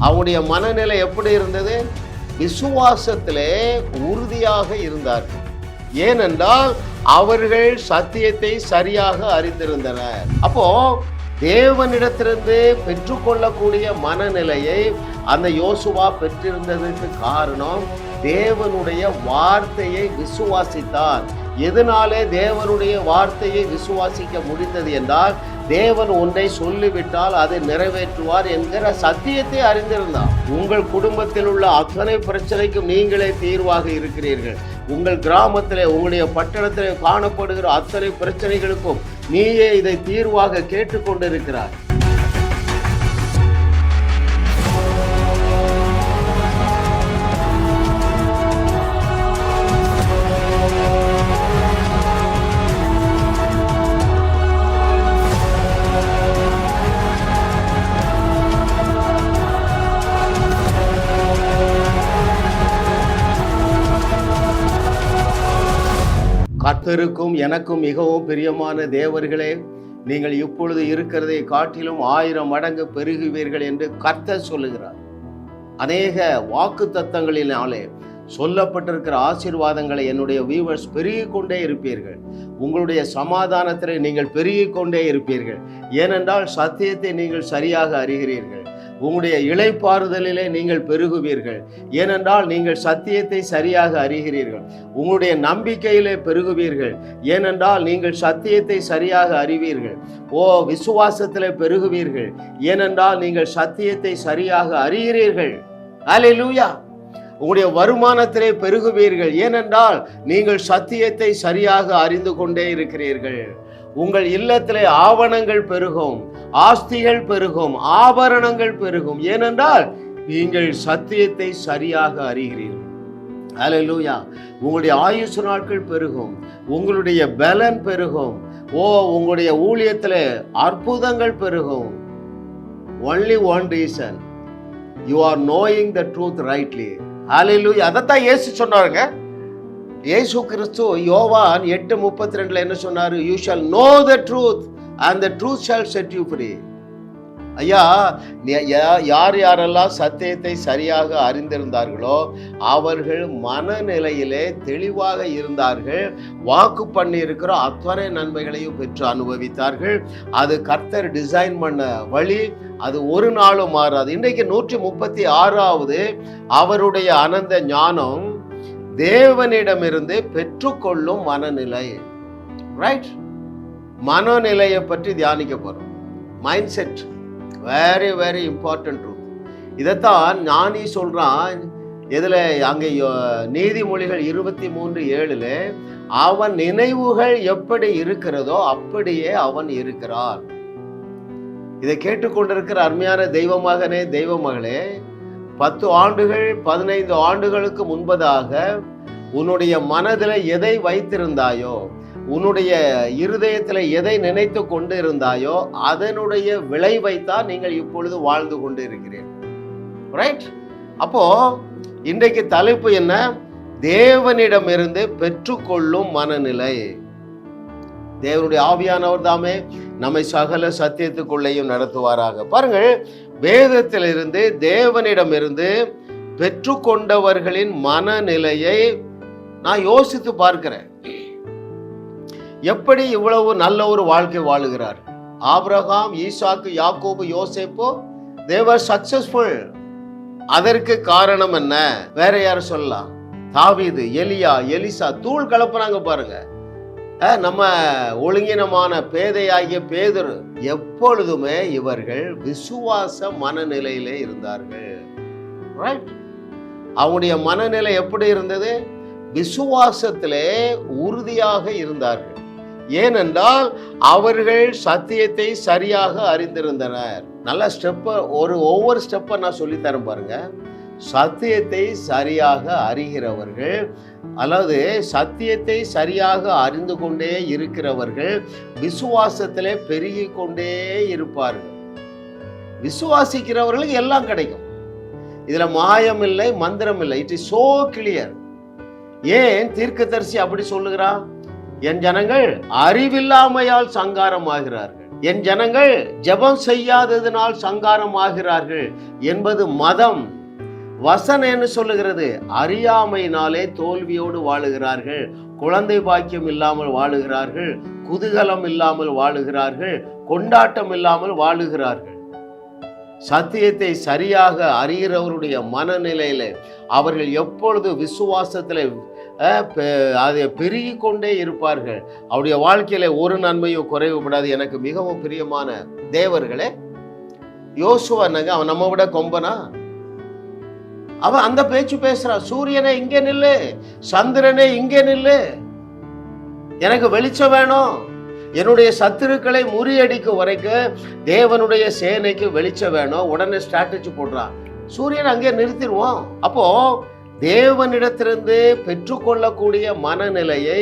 அவங்களுடைய மனநிலை எப்படி இருந்தது? விசுவாசத்திலே உறுதியாக இருந்தார்கள். ஏனென்றால் அவர்கள் சத்தியத்தை சரியாக அறிந்திருந்தனர். அப்போ தேவனிடத்திலிருந்து பெற்றுக்கொள்ளக்கூடிய மனநிலையை அந்த யோசுவா பெற்றிருந்ததற்கு காரணம் தேவனுடைய வார்த்தையை விசுவாசித்தார். எதனாலே தேவனுடைய வார்த்தையை விசுவாசிக்க முடிந்தது என்றால், தேவன் ஒன்றை சொல்லிவிட்டால் அதை நிறைவேற்றுவார் என்கிற சத்தியத்தை அறிந்திருந்தார். உங்கள் குடும்பத்தில் உள்ள அத்தனை பிரச்சனைக்கும் நீங்களே தீர்வாக இருக்கிறீர்கள். உங்கள் கிராமத்திலே, உங்களுடைய பட்டணத்திலே காணப்படுகிற அத்தனை பிரச்சனைகளுக்கும் நீயே இதை தீர்வாக கேட்டுக்கொண்டிருக்கிறார். கர்த்தருக்கும் எனக்கும் மிகவும் பிரியமான தேவர்களே, நீங்கள் இப்பொழுது இருக்கிறதை காட்டிலும் 1000 மடங்கு பெருகுவீர்கள் என்று கர்த்தர் சொல்லுகிறார். அநேக வாக்கு தத்தங்களினாலே சொல்லப்பட்டிருக்கிற ஆசீர்வாதங்களை என்னுடைய வியூவர்ஸ் பெருகிக் கொண்டே இருப்பீர்கள். உங்களுடைய சமாதானத்திலே நீங்கள் பெருகிக் கொண்டே இருப்பீர்கள். ஏனென்றால் சத்தியத்தை நீங்கள் சரியாக அறிகிறீர்கள். உங்களுடைய இளைப்பாறுதலிலே நீங்கள் பெருகுவீர்கள். ஏனென்றால் நீங்கள் சத்தியத்தை சரியாக அறிகிறீர்கள். உங்களுடைய நம்பிக்கையிலே பெருகுவீர்கள். ஏனென்றால் நீங்கள் சத்தியத்தை சரியாக அறிவீர்கள். விசுவாசத்திலே பெருகுவீர்கள். ஏனென்றால் நீங்கள் சத்தியத்தை சரியாக அறிகிறீர்கள். அல்லேலூயா. உங்களுடைய வருமானத்திலே பெருகுவீர்கள். ஏனென்றால் நீங்கள் சத்தியத்தை சரியாக அறிந்து கொண்டே இருக்கிறீர்கள். உங்கள் இல்லத்திலே ஆவணங்கள் பெருகும், ஆஸ்திகள் பெருகும், ஆபரணங்கள் பெருகும். ஏனென்றால் நீங்கள் சத்தியத்தை சரியாக அறிகிறீர்கள். அல்லேலூயா. உங்களுடைய ஆயுசு நாட்கள் பெருகும், உங்களுடைய பலன் பெருகும். உங்களுடைய ஊழியத்திலே அற்புதங்கள் பெருகும். only one reason, you are knowing the truth rightly. அல்லேலூயா. அதைத்தான் இயேசு சொன்னாருங்க. இயேசு கிறிஸ்து யோவான் 8:32 என்ன சொன்னாரு? You shall know the truth and the truth shall set you free. ஐயா, யாரெல்லாம் சத்தியத்தை சரியாக அறிந்திருந்தார்களோ அவர்கள் மனநிலையிலே தெளிவாக இருந்தார்கள். வாக்கு பண்ணி இருக்கிற அத்தனை நன்மைகளையும் பெற்று அனுபவித்தார்கள். அது கர்த்தர் டிசைன் பண்ண வழி. அது ஒரு நாளும் மாறாது. இன்றைக்கு 136வது அவருடைய அனந்த ஞானம் தேவனிடமிருந்து பெற்றுக்கொள்ளும் மனநிலை. ரைட்? மனநிலையை பற்றி தியானிக்க போறோம். Mind said very very important truth. இதைத்தான் ஞானி சொல்றான். இதுல அங்கே நீதிமொழிகள் 23:7 அவன் நினைவுகள் எப்படி இருக்கிறதோ அப்படியே அவன் இருக்கிறான். இதை கேட்டுக்கொண்டிருக்கிற அருமையான தெய்வ மகனே, தெய்வ மகளே, 10 ஆண்டுகள் 15 ஆண்டுகளுக்கு முன்பதாக உன்னுடைய மனதில் எதை வைத்திருந்தாயோ, உன்னுடைய இருதயத்தில் எதை நினைத்து கொண்டு இருந்தாயோ அதனுடைய விளைவைத்தான் நீங்கள் இப்பொழுது வாழ்ந்து கொண்டு இருக்கிறீர்கள். ரைட்? அப்போ இன்றைக்கு தலைப்பு என்ன? தேவனிடமிருந்து பெற்றுக்கொள்ளும் மனநிலை. தேவனுடைய ஆவியானவர் தாமே நம்மை சகல சத்தியத்துக்குள்ளேயும் நடத்துவாராக. பாருங்கள், வேதத்திலிருந்து தேவனிடமிருந்து பெற்றுக்கொண்டவர்களின் மனநிலையை நான் யோசித்து பார்க்கிறேன். எப்படி இவ்வளவு நல்ல ஒரு வாழ்க்கை வாழுகிறார்? ஆபிரகாம், ஈசாக்கு, யாக்கோபு, யோசேப்பு, they were successful. அதற்கு காரணம் என்ன? வேற யாரும் சொல்லலாம்? தாவீது, எலியா, எலிசா தூள் கலப்புறாங்க பாருங்க. நம்ம ஒழுங்கினமான பேதையாகிய பேதுரு. எப்பொழுதுமே இவர்கள் விசுவாச மனநிலையிலே இருந்தார்கள். ரைட்? அவங்களுடைய மனநிலை எப்படி இருந்தது? விசுவாசத்திலே உறுதியாக இருந்தார்கள். ஏனென்றால் அவர்கள் சத்தியத்தை சரியாக அறிந்திருந்தனர். நல்ல ஒவ்வொரு ஸ்டெப்பை நான் சொல்லித்தரேன் பாருங்க. சத்தியத்தை சரியாக அறிகிறவர்கள், அல்லது சத்தியத்தை சரியாக அறிந்து கொண்டே இருக்கிறவர்கள் விசுவாசத்திலே பெருகி கொண்டே இருப்பார்கள். விசுவாசிக்கிறவர்களுக்கு எல்லாம் கிடைக்கும். இதுல மாயம் இல்லை, மந்திரம் இல்லை. It is so clear. ஏன் தீர்க்கதரிசி அப்படி சொல்லுகிறார்? என் ஜனங்கள் அறிவில்லாமையால் சங்காரம் ஆகிறார்கள். என் ஜனங்கள் ஜெபம் செய்யாததினால் சங்காரம் ஆகிறார்கள் என்பது மதம். வசனம் என்ன சொல்லுகிறது? அறியாமையினாலே தோல்வியோடு வாழுகிறார்கள், குழந்தை பாக்கியம் இல்லாமல் வாழுகிறார்கள், குதூகலம் இல்லாமல் வாழுகிறார்கள், கொண்டாட்டம் இல்லாமல் வாழுகிறார்கள். சத்தியத்தை சரியாக அறிகிறவருடைய மனநிலையில அவர்கள் எப்பொழுது விசுவாசத்தில் அதை பெருகி கொண்டே இருப்பார்கள். அவருடைய வாழ்க்கையில ஒரு நன்மையும் குறைவுபடாது. எனக்கு மிகவும் பிரியமான தேவர்களே, யோசுவா என்னங்க, அவன் நம்ம விட கொம்பனா? அவன் அந்த பேச்சு பேசுறான். சூரியனே இங்கே நில்லு, சந்திரனே இங்கே நில்லு, எனக்கு வெளிச்சம் வேணும், என்னுடைய சத்துருக்களை முறியடிக்கும் வரைக்கும் தேவனுடைய சேனைக்கு வெளிச்சம் வேணும். உடனே ஸ்ட்ராட்டஜி போடுறான். சூரியன் அங்கே நிறுத்திடுவோம். அப்போ தேவனிடத்திலிருந்து பெற்றுக்கொள்ளக்கூடிய மனநிலையை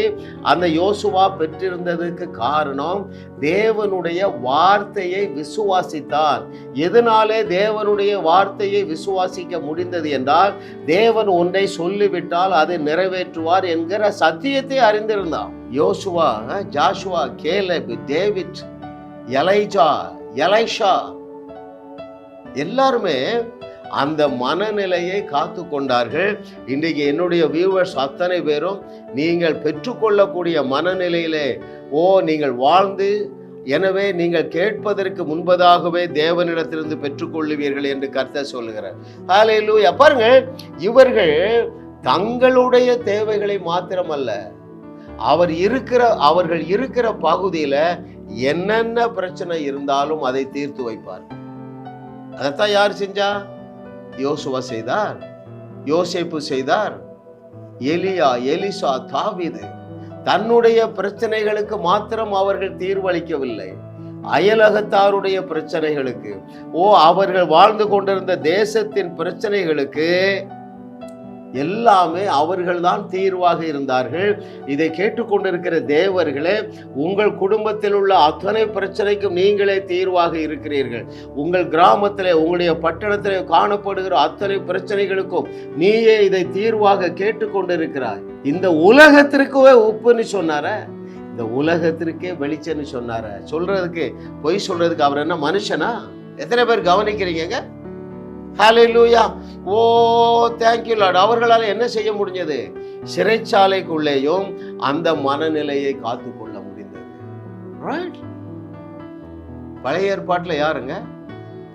அந்த யோசுவா பெற்றிருந்ததுக்கு காரணம் தேவனுடைய வார்த்தையை விசுவாசித்தார். எதனாலே தேவனுடைய வார்த்தையை விசுவாசிக்க முடிந்தது என்றால், தேவன் ஒன்றை சொல்லிவிட்டால் அதை நிறைவேற்றுவார் என்கிற சத்தியத்தை அறிந்திருந்தான். யோசுவா, ஜாஷுவா, கேலப், டேவிட், எலைஷா எல்லாருமே அந்த மனநிலையை காத்து கொண்டார்கள். இன்றைக்கு என்னுடைய வியூவர்ஸ் அத்தனை பேரும் நீங்கள் பெற்றுக்கொள்ளக்கூடிய மனநிலையிலே நீங்கள் வாழ்ந்து, எனவே நீங்கள் கேட்பதற்கு முன்பதாகவே தேவனிடத்திலிருந்து பெற்றுக்கொள்ளுவீர்கள் என்று கர்த்தர் சொல்லுகிறார். ஹல்லேலூயா. பாருங்க, இவர்கள் தங்களுடைய தேவைகளை மாத்திரமல்ல, அவர்கள் இருக்கிற பகுதியில என்னென்ன பிரச்சனை இருந்தாலும் அதை தீர்த்து வைப்பார். அதைத்தான் யார் செஞ்சா? யோசுவா செய்தார், யோசேப்பு செய்தார், எலியா, எலிசா, தாவீது. தன்னுடைய பிரச்சனைகளுக்கு மாத்திரம் அவர்கள் தீர்வளிக்கவில்லை, அயலகத்தாருடைய பிரச்சனைகளுக்கு, அவர்கள் வாழ்ந்து கொண்டிருந்த தேசத்தின் பிரச்சனைகளுக்கு எல்லாமே அவர்கள்தான் தீர்வாக இருந்தார்கள். இதை கேட்டுக்கொண்டிருக்கிற தேவர்களே, உங்கள் குடும்பத்தில் உள்ள அத்தனை பிரச்சனைக்கும் நீங்களே தீர்வாக இருக்கிறீர்கள். உங்கள் கிராமத்திலே, உங்களுடைய பட்டணத்திலே காணப்படுகிற அத்தனை பிரச்சனைகளுக்கும் நீயே இதை தீர்வாக கேட்டுக்கொண்டிருக்கிறாய். இந்த உலகத்திற்கே உப்புன்னு சொன்னார, இந்த உலகத்திற்கே வெளிச்சன்னு சொன்னார. சொல்றதுக்கு, பொய் சொல்றதுக்கு அவர் என்ன மனுஷனா? எத்தனை பேர் கவனிக்கிறீங்க? ஹல்லேலூயா. Thank you lord. அவர்களால் என்ன செய்ய முடிஞ்சது? சிறைச்சாலைக்குள்ளேயும் அந்த மனநிலையை காத்துக்கொள்ள முடிந்தது. ரைட். பழைய ஏற்பாட்டில் யாருங்க?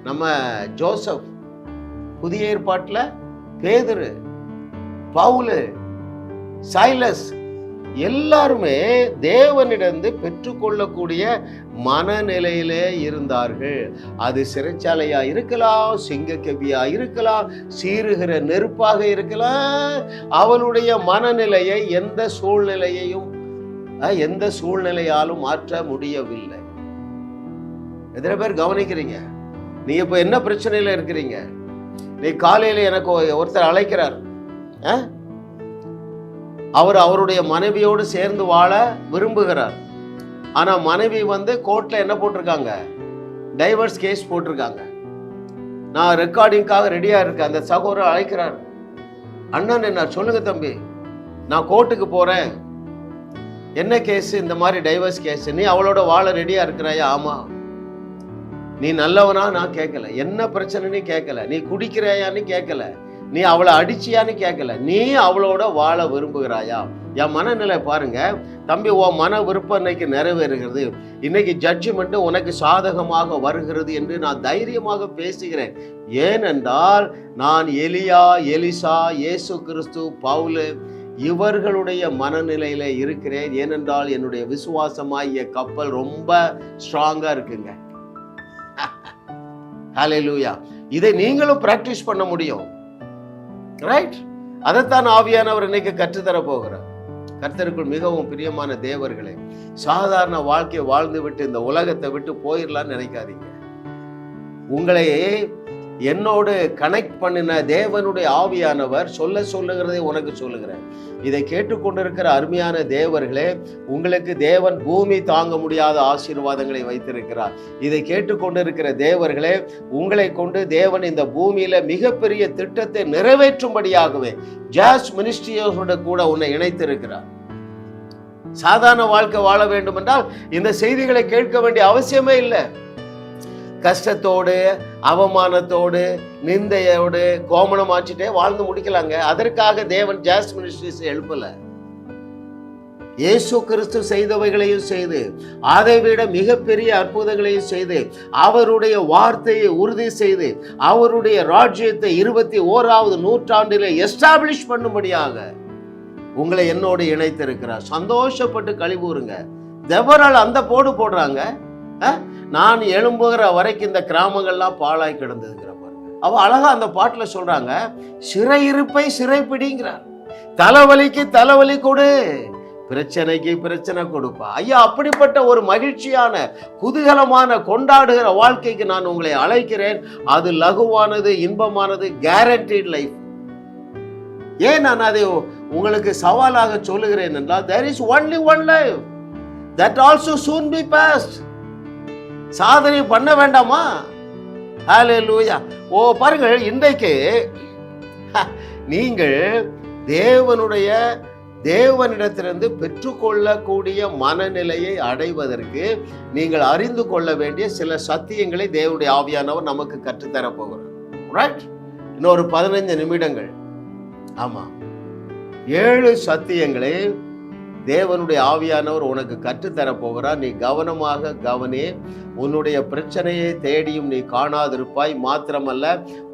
நம்ம ஜோசப். புதிய ஏற்பாட்டில் பேதுரு, பவுல், சைலஸ் எல்லாருமே தேவனிடந்து பெற்றுக்கொள்ளக்கூடிய மனநிலையிலே இருந்தார்கள். அது சிறைச்சாலையா இருக்கலாம், சிங்கக்கவியா இருக்கலாம், சீறுகிற நெருப்பாக இருக்கலாம். அவளுடைய மனநிலையை எந்த சூழ்நிலையாலும் மாற்ற முடியவில்லை. எத்தனை பேர் கவனிக்கிறீங்க? நீ இப்ப என்ன பிரச்சனையில இருக்கிறீங்க? நீ காலையில எனக்கு ஒருத்தர் அழைக்கிறார். அவருடைய மனைவியோடு சேர்ந்து வாழ விரும்புகிறார். ஆனா மனைவி கோர்ட்ல என்ன போட்டிருக்காங்க? டைவர்ஸ் கேஸ் போட்டிருக்காங்க. நான் ரெக்கார்டிங்காக ரெடியா இருக்கேன். அந்த சகோதரர் அழைக்கிறார். அண்ணன் என்ன சொல்லுங்க தம்பி, நான் கோர்ட்டுக்கு போறேன். என்ன கேஸ்? இந்த மாதிரி டைவர்ஸ் கேஸ். நீ அவளோட வாழ ரெடியா இருக்கிறாயா? ஆமா. நீ நல்லவனா? நான் கேட்கல. என்ன பிரச்சனைன்னு கேட்கல. நீ குடிக்கிறாயான்னு கேட்கல. நீ அவளை அடிச்சியான்னு கேட்கல. நீ அவளோட வாழ விரும்புகிறாயா? என் மனநிலை பாருங்க தம்பி, உன் மன விருப்பம் இன்னைக்கு நிறைவேறுகிறது. இன்னைக்கு ஜட்ஜ்மெண்ட் உனக்கு சாதகமாக வருகிறது என்று நான் தைரியமாக பேசுகிறேன். ஏனென்றால் நான் எலியா, எலிசா, இயேசு கிறிஸ்து, பவுல் இவர்களுடைய மனநிலையில இருக்கிறேன். ஏனென்றால் என்னுடைய விசுவாசமாகிய கப்பல் ரொம்ப ஸ்ட்ராங்கா இருக்குங்க. ஹல்லேலூயா. இதை நீங்களும் பிராக்டிஸ் பண்ண முடியும். ரைட். அதைத்தான் ஆவியானவர் இன்னைக்கு கற்றுத்தர போகிறார். கர்த்தருக்குள் மிகவும் பிரியமான தேவர்களே, சாதாரண வாழ்க்கையை வாழ்ந்து விட்டு இந்த உலகத்தை விட்டு போயிடலான்னு நினைக்காதீங்க. உங்களை என்னோடு கனெக்ட் பண்ணின தேவனுடைய ஆவியானவர் சொல்லுகிறதை உனக்கு சொல்லுகிறேன். இதை கேட்டுக்கொண்டிருக்கிற அருமையான தேவர்களே, உங்களுக்கு தேவன் பூமி தாங்க முடியாத ஆசீர்வாதங்களை வைத்திருக்கிறார். இதை கேட்டுக்கொண்டிருக்கிற தேவர்களே, உங்களை கொண்டு தேவன் இந்த பூமியில மிகப்பெரிய திட்டத்தை நிறைவேற்றும்படியாகவே ஜாஸ் மினிஸ்ட்ரியோட கூட உன்னை இணைத்திருக்கிறார். சாதாரண வாழ்க்கை வாழ வேண்டும் என்றால் இந்த செய்திகளை கேட்க வேண்டிய அவசியமே இல்லை. கஷ்டத்தோடு, அவமானத்தோடு, நிந்தையோடு, கோமணம் ஆச்சுட்டே வாழ்ந்து முடிக்கலாங்க. அதற்காக தேவன் ஜாஸ் மினிஸ்ட்ரிஸ் எழுப்பல. இயேசு கிறிஸ்து செய்தவைகளையும் செய்து, அதை விட மிகப்பெரிய அற்புதங்களையும் செய்து, அவருடைய வார்த்தையை உறுதி செய்து, அவருடைய ராஜ்யத்தை 21வது நூற்றாண்டில் எஸ்டாப்ளிஷ் பண்ணும்படியாக உங்களை என்னோடு இணைத்திருக்கிறார். சந்தோஷப்பட்டு கழிவுறுங்க. தெவரால் அந்த போடுறாங்க. நான் எழும்புகிற வரைக்கும் இந்த கிராமங்கள்லாம் பாழாய் கிடந்ததுங்கிற பாருங்க. அவ அழகா அந்த பாட்டுல சொல்றாங்க, சிறையிருப்பை சிறைப்பிடிங்கிறார். தலைவலிக்கு தலைவலி கொடு, பிரச்சனைக்கு பிரச்சனை கொடுப்பா. ஐயா, அப்படிப்பட்ட ஒரு மகிழ்ச்சியான, குதூகலமான, கொண்டாடுகிற வாழ்க்கைக்கு நான் உங்களை அழைக்கிறேன். அது லகுவானது, இன்பமானது, கேரண்டீட் லைஃப். ஏன் நான் அதை உங்களுக்கு சவாலாக சொல்லுகிறேன் என்றால், there is only one life that also soon be past. சாதனை பண்ண வேண்டாமா? ஹல்லேலூயா. பாருங்கள், இன்றைக்கு நீங்கள் தேவனிடத்திலிருந்து பெற்றுக்கொள்ளக்கூடிய மனநிலையை அடைவதற்கு நீங்கள் அறிந்து கொள்ள வேண்டிய சில சத்தியங்களை தேவனுடைய ஆவியானவர் நமக்கு கற்றுத்தர போகிறார். ரைட்? இன்னொரு 15 நிமிடங்கள். ஆமா, 7 சத்தியங்களை தேவனுடைய ஆவியானவர் உனக்கு கற்றுத்தர போகிறார். நீ கவனமாக கவனி. உன்னுடைய பிரச்சனையை தேடியும் நீ காணாதிருப்பாய். மாத்திரமல்ல,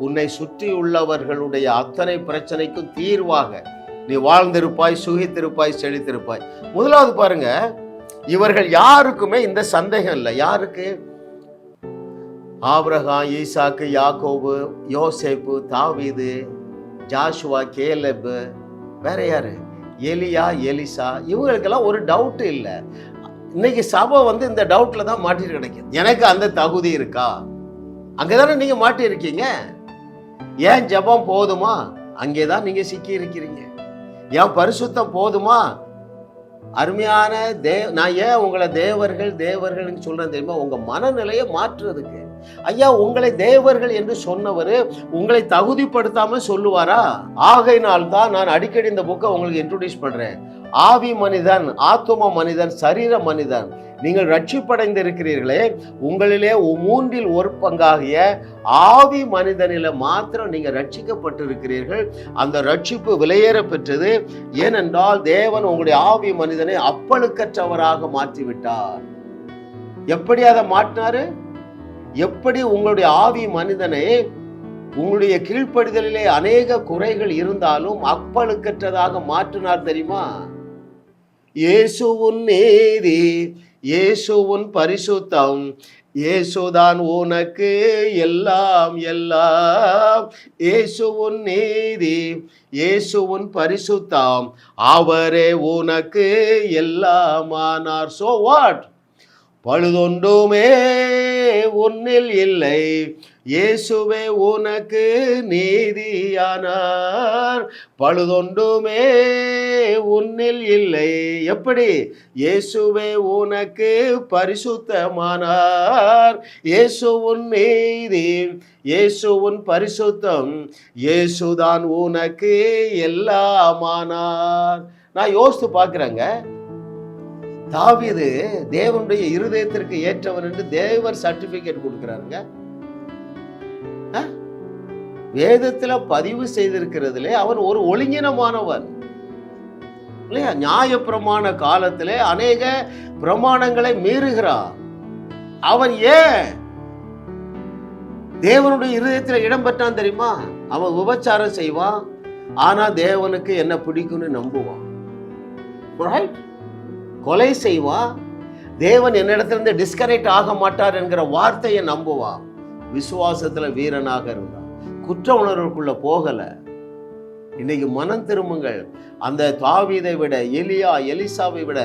உன்னை சுற்றி உள்ளவர்களுடைய அத்தனை பிரச்சனைக்கும் தீர்வாக நீ வாழ்ந்திருப்பாய், சுகித்திருப்பாய், செழித்திருப்பாய். முதலாவது பாருங்க, இவர்கள் யாருக்குமே இந்த சந்தேகம் இல்லை. யாருக்கு? ஆபிரகாம், ஈசாக்கு, யாக்கோபு, யோசேப்பு, தாவீது, ஜாஷுவா, கேலெபு, வேற யாரு? எலியா, எலிசா. இவங்களுக்கெல்லாம் ஒரு டவுட் இல்லை. இன்னைக்கு சபை இந்த டவுட்ல தான் மாட்டிட்டு கிடைக்குது. எனக்கு அந்த தகுதி இருக்கா? அங்கதானே நீங்க மாட்டி இருக்கீங்க. ஏன் ஜெபம் போதுமா? அங்கேதான் நீங்க சிக்கி இருக்கிறீங்க. ஏன் பரிசுத்தம் போதுமா? அருமையான நான் ஏன் உங்களை தேவர்கள் சொல்றேன் தெரியுமா? உங்க மனநிலையை மாற்றுறதுக்கு. ஐயா, உங்களை தேவர்கள் என்று சொன்னவர் உங்களை தகுதிப்படுத்தாம சொல்லுவாரா? ஆகையினால் தான் நான் அடிக்கடி இந்த புக்கை உங்களுக்கு இன்ட்ரோடியூஸ் பண்றேன். ஆவி மனிதன், ஆத்தும மனிதன், சரீர மனிதன். நீங்கள் ரட்சிப்படைந்து இருக்கிறீர்களே, உங்களிலே 3 ஒரு பங்காகிய ஆவி மனிதனில மாத்திரம் நீங்க ரட்சிக்கப்பட்டு இருக்கிறீர்கள். அந்த ரட்சிப்பு விலையேற பெற்றது. ஏனென்றால் தேவன் உங்களுடைய ஆவி மனிதனை அப்பழுக்கற்றவராக மாற்றிவிட்டார். எப்படி அதை மாற்றினாரு? எப்படி உங்களுடைய ஆவி மனிதனை உங்களுடைய கீழ்ப்படிதலிலே அநேக குறைகள் இருந்தாலும் அப்பழுக்கற்றதாக மாற்றினார் தெரியுமா? இயேசுவின் நீதி, இயேசுவின் பரிசுத்தம், இயேசுதான் உனக்கு எல்லாம் எல்லாம். இயேசுவின் நீதி, இயேசுவின் பரிசுத்தம், அவரே உனக்கு எல்லாம் ஆனார். So what? பழுதொன்றுமே உன்னில் இல்லை, இயேசுவே உனக்கு நீதியானார். பழுதொன்றுமே உன்னில் இல்லை. எப்படி? இயேசுவே உனக்கு பரிசுத்தமானார். இயேசுவின் நீதி, இயேசுவின் பரிசுத்தம், இயேசுதான் உனக்கு எல்லாமானார். நான் யோசித்து பார்க்கிறேங்க, தாவீது தேவனுடைய இருதயத்திற்கு ஏற்றவர் என்று தேவர் சர்டிபிகேட் கொடுக்கிறாருங்க. வேதத்துல பதிவு செய்திருக்கிறதுலே அவன் ஒரு ஒழுங்கினமானவன் இல்லையா? நியாய பிரமாண காலத்திலே அநேக பிரமாணங்களை மீறுகிறான். அவன் ஏன் தேவனுடைய இருதயத்தில் இடம் பெற்றான் தெரியுமா? அவன் விபச்சாரம் செய்வான், ஆனா தேவனுக்கு என்ன பிடிக்கும்னு நம்புவான். கொலை செய்வான், தேவன் என்னிடத்திலிருந்து டிஸ்கனெக்ட் ஆக மாட்டார் என்கிற வார்த்தையை நம்புவான். விசுவாசத்துல வீரனாக இருந்தான், குற்ற உணர்வுக்குள்ள போகல. இன்னைக்கு மனம் திரும்புங்கள். அந்த தாவீதை விட, எலியா, எலிசாவை விட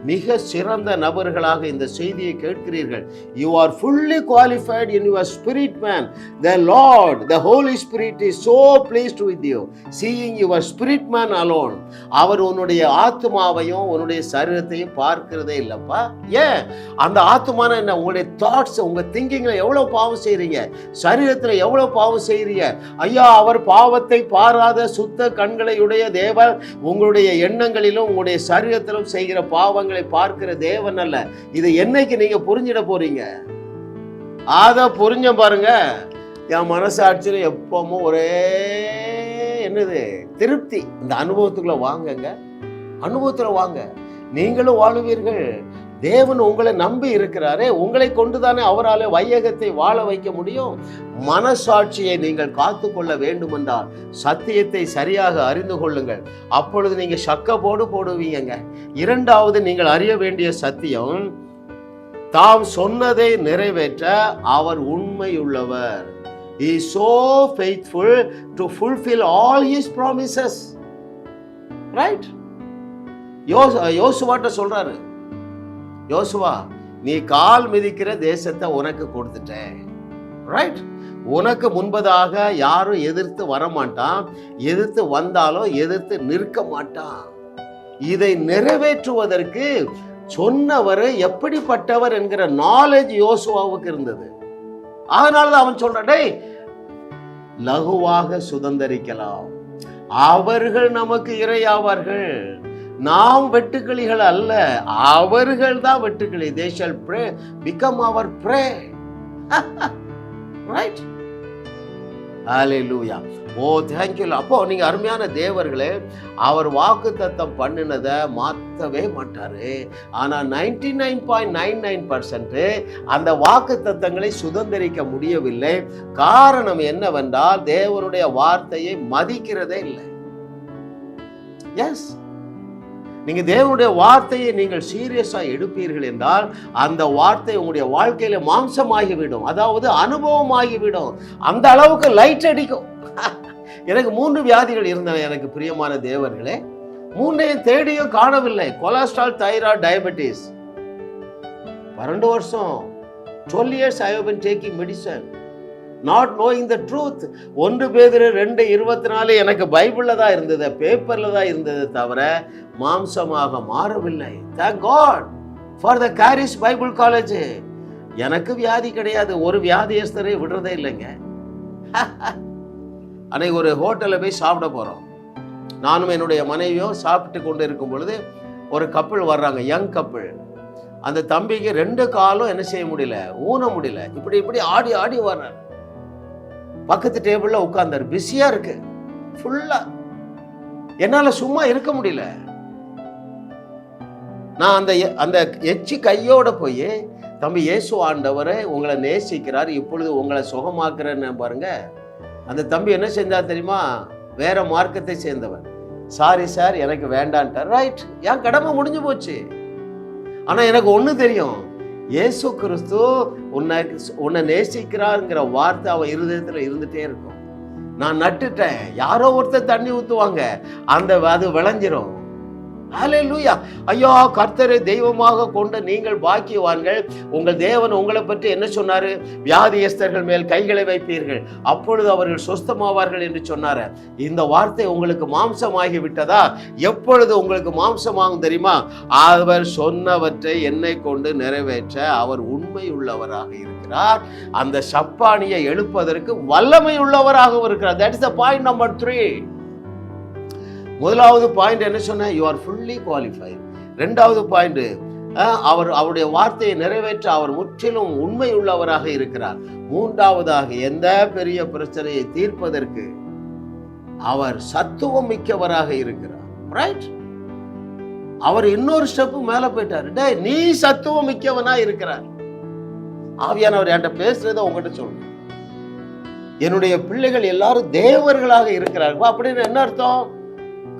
மிக சிறந்த நபர்களாக இந்த செய்தியை கேட்கிறீர்கள். You are fully qualified in your spirit man. The Lord, the Holy Spirit is so pleased with you, seeing your spirit man alone. அவர் உன்னுடைய ஆத்மாவையும் உன்னுடைய சரீரத்தையும் பார்க்கிறதே இல்லப்பா. ஏன்? அந்த ஆத்மான என்ன? உங்களுடைய தாட்ஸ், உங்க திங்கிங்ல எவ்வளவு பாவம் செய்றீங்க, சரீரத்துல எவ்வளவு பாவம் செய்றீங்க. ஐயா, அவர் பாவத்தை பாராத சுத்த பரிசுத்த கண்களை உடைய தேவன் உங்களுடைய எண்ணங்களிலும் உங்களுடைய சரீரத்திலும் செய்கிற பாவங்களை பார்க்கிற தேவன் அல்ல. இது என்னைக்கு நீங்க புரிஞ்சிட போறீங்க? அத புரிஞ்ச பாருங்க, என் மனசாட்சியில எப்பவும் ஒரே என்னது திருப்தி. இந்த அனுபவத்துக்குள்ள வாங்கங்க, அனுபவத்துல வாங்க, நீங்களும் வாழுவீர்கள். தேவன் உங்களை நம்பி இருக்கிறாரே, உங்களை கொண்டுதானே அவரால் வையகத்தை வாழ வைக்க முடியும். மனசாட்சியை நீங்கள் காத்து கொள்ள வேண்டும் என்றால் சத்தியத்தை சரியாக அறிந்து கொள்ளுங்கள். அப்பொழுது நீங்க சக்கப்போடு போடுவீங்க. இரண்டாவது, நீங்கள் அறிய வேண்டிய சத்தியம், தாம் சொன்னதை நிறைவேற்ற அவர் உண்மையுள்ளவர். He is so faithful to fulfill all his promises. Right? யோசுவாட்ட சொல்றாரு, யோசுவா, நீ கால் மிதிக்கிற தேசத்தை உனக்கு கொடுத்துட்டேன். ரைட்? உனக்கு முன்பதாக யாரும் எதிர்த்து வரமாட்டான், எதிர்த்து வந்தாலும் எதிர்த்து நிற்க மாட்டான். இதை நிறைவேற்றுவதற்கு சொன்னவர் எப்படிப்பட்டவர் என்கிற நாலேஜ் யோசுவாவுக்கு இருந்தது. அதனாலதான் அவன் சொல்றான், டேய், லகுவாக சுதந்தரிக்கலாம், அவர்கள் நமக்கு இரையாவார்கள், நாம் வெட்டுக்கிளிகள் அல்ல, அவர்கள் தான் வெட்டுக்கிளி. They shall pray, become our prey. Right? Hallelujah. O, thank you. அப்போ நீங்க அருமையான தேவர்களே, அவர் வாக்குத்தத்தம் பண்ணினதை மாற்றவே மாட்டாரு. ஆனா 99.99% அந்த வாக்குத்தத்தங்களை சுதந்திரிக்க முடியவில்லை. காரணம் என்னவென்றால் தேவனுடைய வார்த்தையை மதிக்கிறதே இல்லை. எஸ், நீங்க தேவனுடைய வார்த்தையை நீங்கள் சீரியஸா எடுப்பீர்கள் என்றால் அந்த வார்த்தை உங்களுடைய வாழ்க்கையில மாம்சமாகிவிடும், அதாவது அனுபவமாகிவிடும். அந்த அளவுக்கு லைட் அடிக்கும். எனக்கு 3 வியாதிகள் இருந்தன எனக்கு பிரியமான தேவர்களே. 3ஐயும் தேடியும் காணவில்லை. Cholesterol, thyroid, diabetes. 12 வருஷம் 12 years I have been taking medicine, not knowing the truth. 1 பேதுரு 2:24 எனக்கு பைபிள்ல தான் இருந்தது, பேப்பர்ல தான் இருந்தது, தவிர மாம்சமாக மாறவில்லை. Thank God for the Charis Bible College. எனக்கு வியாதி கிடையாது, ஒரு வியாதியஸ்தரை விடுறதே இல்லைங்க. அன்னைக்கு ஒரு ஹோட்டலில் போய் சாப்பிட போகிறோம். நானும் என்னுடைய மனைவியும் சாப்பிட்டு கொண்டு இருக்கும் பொழுது ஒரு கப்பிள் வர்றாங்க, யங் கப்பிள். அந்த தம்பிக்கு 2 காலும் என்ன செய்ய முடியல, ஊன முடியல, இப்படி இப்படி ஆடி ஆடி வர்றாரு. பக்கத்து டேபிள்ல உட்கார்ந்தாரு, பிஸியா இருக்கு ஃபுல்லா. என்னால சும்மா இருக்க முடியல. நான் அந்த எச்சி கையோட போய், தம்பி, இயேசு ஆண்டவரை உங்களை நேசிக்கிறார், இப்பொழுது உங்களை சுகமாக்குறேன்னு பாருங்க. அந்த தம்பி என்ன செஞ்சார் தெரியுமா? வேற மார்க்கத்தை சேர்ந்தவர். சாரி சார், எனக்கு வேண்டான்ட்டார். ரைட், என் கடமை முடிஞ்சு போச்சு. ஆனா எனக்கு ஒண்ணு தெரியும், இயேசு கிறிஸ்து உன்னை நேசிக்கிறாருங்கிற வார்த்தை அவன் இருதயத்துல இருந்துட்டே இருக்கும். நான் நட்டுட்டேன், யாரோ ஒருத்தர் தண்ணி ஊத்துவாங்க, அது விளைஞ்சிரும். ஹல்லேலூயா. ஐயோ, கர்த்தரை தெய்வமாக கொண்ட நீங்கள் பாக்கியவான்கள். உங்கள் தேவன் உங்களை பற்றி என்ன சொன்னாரு? வியாதியஸ்தர்கள் மேல் கைகளை வைப்பீர்கள், அப்பொழுது அவர்கள் சுஸ்தமாவார்கள் என்று சொன்னாரு. இந்த வார்த்தை உங்களுக்கு மாம்சமாகி விட்டதா? எப்பொழுது உங்களுக்கு மாம்சமாகும் தெரியுமா? அவர் சொன்னவற்றை என்னை கொண்டு நிறைவேற்ற அவர் உண்மை உள்ளவராக இருக்கிறார். அந்த சப்பானியை எழுப்பதற்கு வல்லமை உள்ளவராகவும் இருக்கிறார். That is the point number 3. முதலாவது பாயிண்ட் என்ன சொன்ன? You are fully qualified. 2வது பாயிண்ட், அவருடைய வார்த்தையை நிறைவேற்ற அவர் முற்றிலும் உண்மை உள்ளவராக இருக்கிறார். 3வதாக, எந்த பெரிய பிரச்சனையை தீர்ப்பதற்கு அவர் சத்துவம் மிக்கவராக இருக்கிறார். ரைட்? அவர் இன்னொரு ஸ்டெப் மேல போயிட்டாரு. டே, நீ சத்துவம் மிக்கவனா இருக்கிறார். ஆவியானவர் என்கிட்ட பேசுறத உங்ககிட்ட சொல்றேன். என்னுடைய பிள்ளைகள் எல்லாரும் தேவர்களாக இருக்கிறார்கள். அப்படின்னு என்ன அர்த்தம்?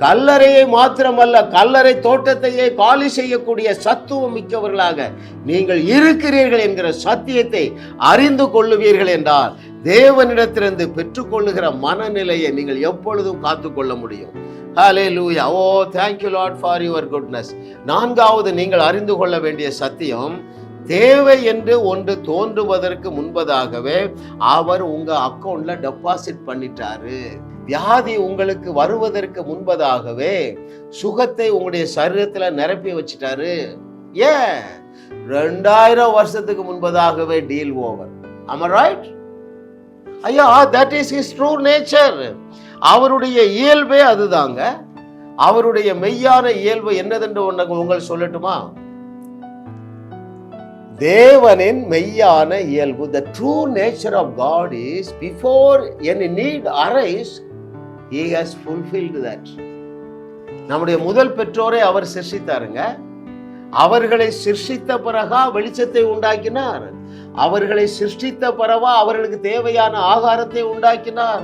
கல்லறையை மாத்திரமல்ல, கல்லறை தோட்டத்தையே காலி செய்யக்கூடிய சத்துவம் மிக்கவர்களாக நீங்கள் இருக்கிறீர்கள் என்கிற சத்தியத்தை அறிந்து கொள்ளுவீர்கள் என்றால் தேவனிடத்திலிருந்து பெற்றுக்கொள்ளுகிற மனநிலையை நீங்கள் எப்பொழுதும் காத்துக்கொள்ள முடியும். ஹல்லேலூயா. ஓ, thank you Lord for your goodness. 4வது நீங்கள் அறிந்து கொள்ள வேண்டிய சத்தியம், தேவை என்று ஒன்று தோன்றுவதற்கு முன்பதாகவே அவர் உங்க அக்கௌண்ட்ல டெபாசிட் பண்ணிட்டாரு. வியாதி உங்களுக்கு வருவதற்கு முன்பதாகவே சுகத்தை உங்களுடைய சரீரத்துல நிரப்பி வச்சிட்டாரு. ஏன்? 2000 வருஷத்துக்கு முன்பதாகவே deal over. Am I right? ஐயா, that is his true nature. அவருடைய இயல்பே அதுதாங்க. அவருடைய மெய்யான இயல்பு என்னதென்று உங்கள் சொல்லட்டுமா? தேவனின் மெய்யான இயல்பு, the true nature of God is before any need arise, he has fulfilled that. நம்முடைய முதல் பெற்றோரை அவர் சிருஷ்டித்தாருங்க. அவர்களை சிருஷ்டித்த பிறகா வெளிச்சத்தை உண்டாக்கினார். அவர்களை சிருஷ்டித்த பிறவா அவர்களுக்கு தேவையான ஆகாரத்தை உண்டாக்கினார்.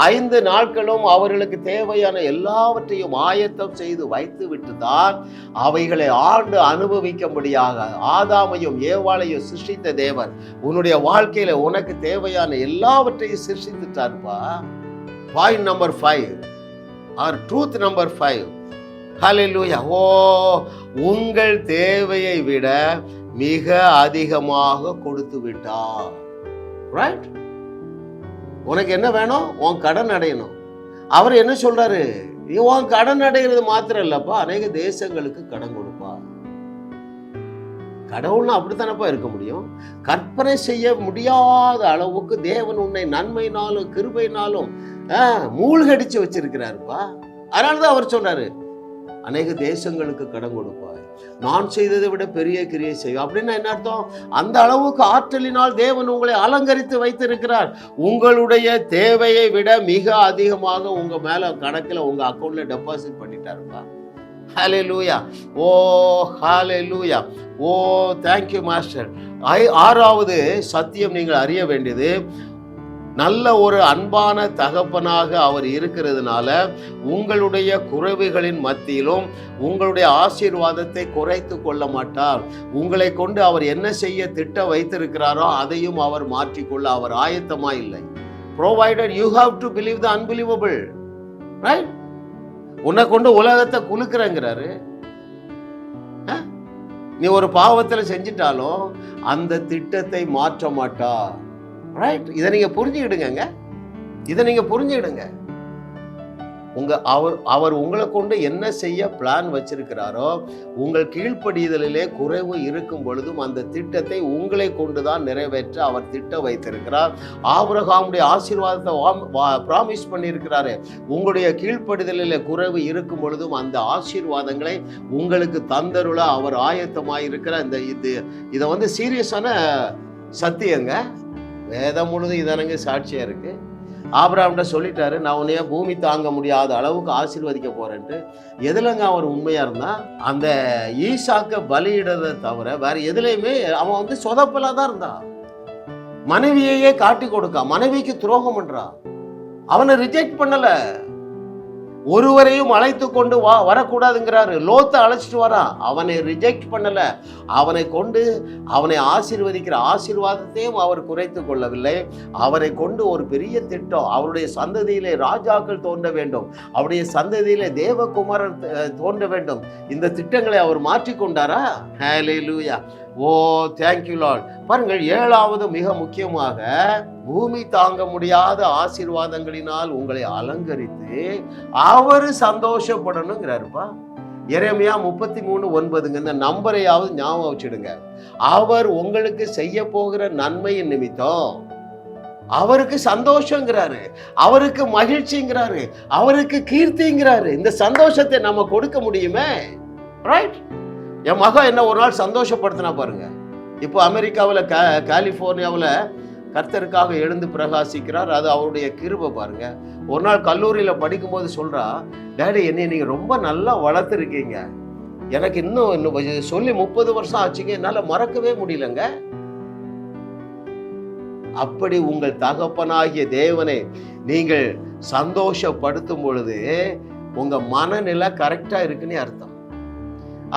5 நாட்களும் அவர்களுக்கு தேவையான எல்லாவற்றையும் ஆயத்தம் செய்து வைத்து விட்டுதான் அவைகளை ஆண்டு அனுபவிக்கும்படியாக ஆதாமையும் ஏவாளையும் சிருஷ்டித்த தேவன் உன்னுடைய வாழ்க்கையில உனக்கு தேவையான எல்லாவற்றையும் சிருஷ்டித்துட்டார்ப்பா. Point number 5 or truth number 5. Hallelujah. ஓ, உங்கள் தேவையை விட மிக அதிகமாக கொடுத்து விட்டார். ரைட்? உனக்கு என்ன வேணும்? உன் கடன் அடையணும். அவர் என்ன சொல்றாரு? உன் கடன் அடைகிறது மாத்திரம் இல்லப்பா, அநேக தேசங்களுக்கு கடன் கொடுப்பா. கடவுள்னா அப்படித்தானப்பா இருக்க முடியும். கற்பனை செய்ய முடியாத அளவுக்கு தேவன் உன்னை நன்மையினாலும் கிருபையினாலும் மூழ்கடிச்சு வச்சிருக்கிறாருப்பா. அதனாலதான் அவர் சொல்றாரு, அநேக தேசங்களுக்கு கடன் கொடுப்பாய், நான் செய்ததை விட பெரிய கிரியை செய்யும். அப்படின்னா என்ன அர்த்தம்? அந்த அளவுக்கு ஆற்றலினால் தேவன் உங்களை அலங்கரித்து வைத்திருக்கிறார். உங்களுடைய தேவையை விட மிக அதிகமாக உங்க மேல கணக்குல உங்க அக்கௌண்ட்ல டெபாசிட் பண்ணிட்டாருப்பா. ஹல்லேலூயா. ஓ ஹல்லேலூயா. ஓ தேங்க் யூ மாஸ்டர். 6வது சத்தியம் நீங்கள் அறிய வேண்டியது, நல்ல ஒரு அன்பான தகப்பனாக அவர் இருக்கிறதுனால உங்களுடைய குறைவுகளின் மத்தியிலும் உங்களுடைய ஆசீர்வாதத்தை குறைத்து கொள்ள மாட்டார். உங்களை கொண்டு அவர் என்ன செய்ய திட்ட வைத்திருக்கிறாரோ அதையும் அவர் மாற்றிக்கொள்ள அவர் ஆயத்தமா இல்லை. provided you have to believe the unbelievable. right? உன்னை கொண்டு உலகத்தை குலுக்குறேங்கிறாரு. நீ ஒரு பாவத்துல செஞ்சிட்டாலும் அந்த திட்டத்தை மாற்ற மாட்டார். ரைட்? இதை நீங்க புரிஞ்சுக்கிடுங்க. இதை நீங்க புரிஞ்சுக்கிடுங்க. அவர் உங்களை கொண்டு என்ன செய்ய பிளான் வச்சிருக்கிறாரோ, உங்கள் கீழ்ப்படிதலிலே குறைவு இருக்கும் பொழுதும் அந்த திட்டத்தை உங்களை கொண்டுதான் நிறைவேற்ற அவர் திட்டம் வைத்திருக்கிறார். ஆபிரகாமுடைய ஆசீர்வாதத்தை பிராமிஸ் பண்ணியிருக்கிறாரு. உங்களுடைய கீழ்ப்படிதலிலே குறைவு இருக்கும் பொழுதும் அந்த ஆசீர்வாதங்களை உங்களுக்கு தந்தருள அவர் ஆயத்தமாயிருக்கிறார். இதை சீரியஸான சத்தியங்க. வேதம் முழுதும் இதனங்க சாட்சியா இருக்கு. ஆபிரகாம்கிட்ட சொல்லிட்டாரு, நான் உன்னைய பூமி தாங்க முடியாத அளவுக்கு ஆசீர்வதிக்க போறேன்ட்டு. எதுலங்க அவர் உண்மையா இருந்தா, அந்த ஈசாக்க பலியிடதை தவிர வேற எதுலையுமே அவன் சொதப்பலா தான் இருந்தான். மனைவியையே காட்டி கொடுக்க, மனைவிக்கு துரோகம் பண்றான். அவனை ரிஜெக்ட் பண்ணல, ஒருவரையும் அழைத்து கொண்டு வரக்கூடாதுங்கிறாரு. லோத்தை அழைச்சிட்டு வரான், அவனை ரிஜெக்ட் பண்ணல. அவனை கொண்டு அவனை ஆசீர்வதிக்கிற ஆசீர்வாதத்தையும் அவர் குறைத்து கொள்ளவில்லை. அவரை கொண்டு ஒரு பெரிய திட்டம், அவருடைய சந்ததியிலே ராஜாக்கள் தோன்ற வேண்டும், அவருடைய சந்ததியிலே தேவகுமாரன் தோன்ற வேண்டும். இந்த திட்டங்களை அவர் மாற்றிக்கொண்டாரா? ஹல்லேலூயா. ஓ தேங்க்யூ லார்ட். பாருங்கள், 7வது மிக முக்கியமாக, பூமி தாங்க முடியாத ஆசீர்வாதங்களினால் உங்களை அலங்கரித்து அவர் சந்தோஷப்படணுங்கிறாருப்பா. எரேமியா 33:9. இந்த நம்பரையாவது ஞாபகம் வச்சுடுங்க. அவர் உங்களுக்கு செய்ய போகிற நன்மையின் நிமித்தம் அவருக்கு சந்தோஷங்கிறாரு, அவருக்கு மகிழ்ச்சிங்கிறாரு, அவருக்கு கீர்த்திங்கிறாரு. இந்த சந்தோஷத்தை நம்ம கொடுக்க முடியுமே? ரைட்? என் மகன் என்ன ஒரு நாள் சந்தோஷப்படுத்தினா பாருங்க. இப்போ அமெரிக்காவில் கலிஃபோர்னியாவில் கர்த்தருக்காக எழுந்து பிரகாசிக்கிறார். அது அவருடைய கிருபை பாருங்க. ஒரு நாள் கல்லூரியில் படிக்கும்போது சொல்றா, டேடி என்னை நீங்க ரொம்ப நல்லா வளர்த்துருக்கீங்க, எனக்கு இன்னும் சொல்லி 30 வருஷம் ஆச்சுங்க, என்னால மறக்கவே முடியலங்க. அப்படி உங்கள் தகப்பனாகிய தேவனை நீங்கள் சந்தோஷப்படுத்தும் பொழுது உங்க மனநிலை கரெக்டா இருக்குன்னு அர்த்தம்.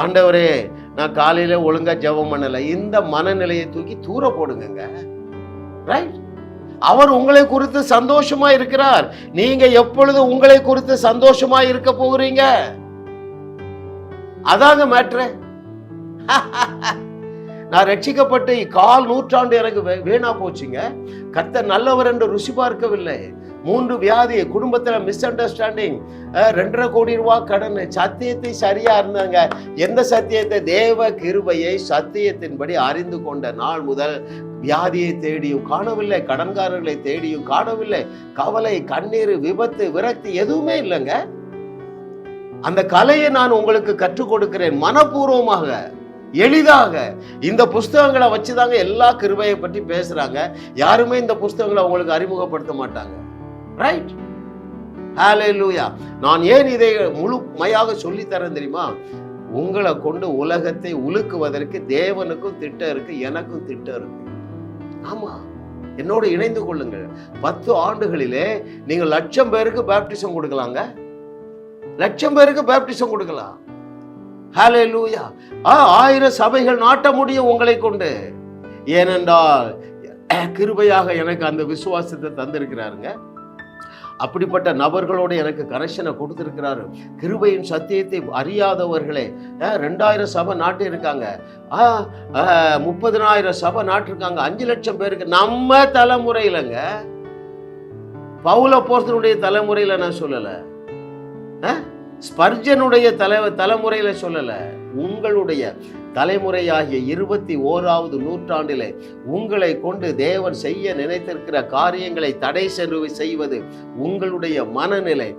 ஆண்டவரே, நான் காலையில ஒழுங்கா ஜெபம் பண்ணல, இந்த மனநிலையை தூக்கி தூர போடுங்க. ரைட்? அவர் உங்களை குறித்து சந்தோஷமா இருக்கிறார். நீங்க எப்பொழுது உங்களை குறித்து சந்தோஷமா இருக்க போகிறீங்க? அதாங்க மேட்ரு. நான் ரட்சிக்கப்பட்டு 1/4 நூற்றாண்டு எனக்கு வீணா போச்சுங்க. கர்த்தர் நல்லவர் என்று ருசி பார்க்கவில்லை. 3 வியாதி, குடும்பத்துல மிஸ் அண்டர்ஸ்டாண்டிங், 2.5 கோடி ரூபாய் கடன். சத்தியத்தை சரியா இருந்தாங்க. எந்த சத்தியத்தை? தேவ கிருபையை சத்தியத்தின்படி அறிந்து கொண்ட நாள் முதல் வியாதியை தேடியும் காணவில்லை, கடன்காரர்களை தேடியும் காணவில்லை. கவலை, கண்ணீர், விபத்து, விரக்தி எதுவுமே இல்லைங்க. அந்த கலையை நான் உங்களுக்கு கற்றுக் கொடுக்கிறேன் மனப்பூர்வமாக, எளிதாக. இந்த புஸ்தகங்களை வச்சுதாங்க எல்லா கிருபையை பற்றி பேசுறாங்க. யாருமே இந்த புஸ்தகங்களை உங்களுக்கு அறிமுகப்படுத்த மாட்டாங்க. ரைட்? ஹல்லேலூயா. நான் ஏன் இதை முழுமையாக சொல்லி தரேன் தெரியுமா? உங்களை கொண்டு உலகத்தை உலுக்குவதற்கு தேவனுக்கும் திட்டம் இருக்கு, எனக்கும் திட்டம் இருக்கு. ஆமா, என்னோடு இணைந்து கொள்ளுங்கள். 10 ஆண்டுகளிலே நீங்க 1,00,000 பேருக்கு பேப்டிசம் கொடுக்கலாங்க. 1,00,000 பேருக்கு பேப்டிசம் கொடுக்கலாம். ஹல்லேலூயா. 1000 சபைகள் நாட்ட முடியும் உங்களை கொண்டு. ஏனென்றால் கிருபையாக எனக்கு அந்த விசுவாசத்தை தந்திருக்கிறாருங்க. அப்படிப்பட்ட நபர்களோடு எனக்கு கனெக்ஷனை கொடுத்திருக்கிறாரு. கிருபையின் சத்தியத்தை அறியாதவர்களே 2000 சபை நாட்டு இருக்காங்க, 30,000 சபை நாட்டு இருக்காங்க, 5 லட்சம் பேருக்கு. நம்ம தலைமுறையிலங்க, பவுல் அப்போஸ்தலனுடைய தலைமுறையில நான் சொல்லல, ஸ்பர்ஜனுடைய தலைமுறையில சொல்லல, உங்களுடைய தலைமுறையாகிய 21வது நூற்றாண்டிலே உங்களை கொண்டு தேவன் செய்ய நினைத்திருக்கிற காரியங்களை தடை செய்வது உங்களுடைய மனநிலை.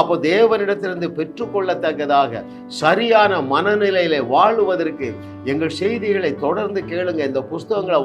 அப்போ தேவனிடத்திலிருந்து பெற்றுக்கொள்ளத்தக்கதாக சரியான மனநிலையில வாழுவதற்கு எங்கள் செய்திகளை தொடர்ந்து கேளுங்க. இந்த புஸ்தகங்களை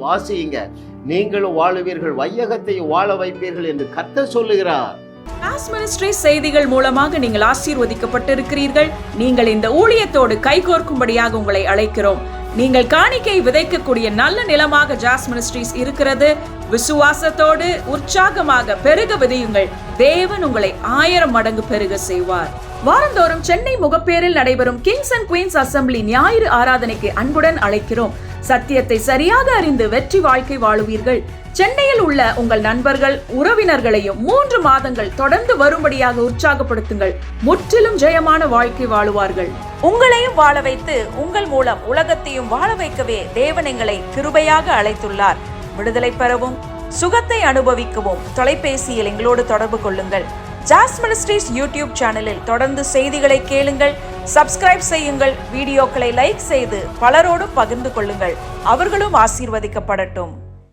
வாசியுங்க. நீங்களும் வாழுவீர்கள், வையகத்தையும் வாழ வைப்பீர்கள் என்று கர்த்தர் சொல்லுகிறார். ஜாஸ் மினிஸ்ட்ரிஸ் செய்திகள் மூலமாக நீங்கள் ஆசீர்வதிக்கப்பட்டிருக்கிறீர்கள். நீங்கள் இந்த ஊழியத்தோடு கைகோர்க்கும்படியாக உங்களை அழைக்கிறோம். நீங்கள் காணிக்கை விதைக்கக்கூடிய நல்ல நிலமாக ஜாஸ் மினிஸ்ட்ரிஸ் இருக்கிறது. விசுவாசத்தோடு உற்சாகமாக பெருக விதையுங்கள். தேவன் உங்களை 1000 மடங்கு பெருக செய்வார். வாரந்தோறும் சென்னை முகப்பேரில் நடைபெறும் கிங்ஸ் அண்ட் குயின்ஸ் அசம்பிளி ஞாயிறு ஆராதனைக்கு அன்புடன் அழைக்கிறோம். சத்தியத்தை சரியாக அறிந்து வெற்றி வாழ்க்கை வாழுவீர்கள். சென்னையில் உள்ள உங்கள் நண்பர்கள், உறவினர்களையும் 3 மாதங்கள் தொடர்ந்து வரும்படியாக உற்சாகப்படுத்துங்கள். முற்றிலும் ஜெயமான வாழ்க்கை வாழுவார்கள். உங்களையும் வாழ வைத்து உங்கள் மூலம் உலகத்தையும் வாழ வைக்கவே தேவன் எங்களை கிருபையாக அழைத்துள்ளார். விடுதலை பெறவும் சுகத்தை அனுபவிக்கவும் தொலைபேசியில் எங்களோடு தொடர்பு கொள்ளுங்கள். ஜாஸ் மினிஸ்ட்ரிஸ் யூடியூப் சேனலில் தொடர்ந்து செய்திகளை கேளுங்கள். சப்ஸ்கிரைப் செய்யுங்கள். வீடியோக்களை லைக் செய்து பலரோடு பகிர்ந்து கொள்ளுங்கள். அவர்களும் ஆசீர்வதிக்கப்படட்டும்.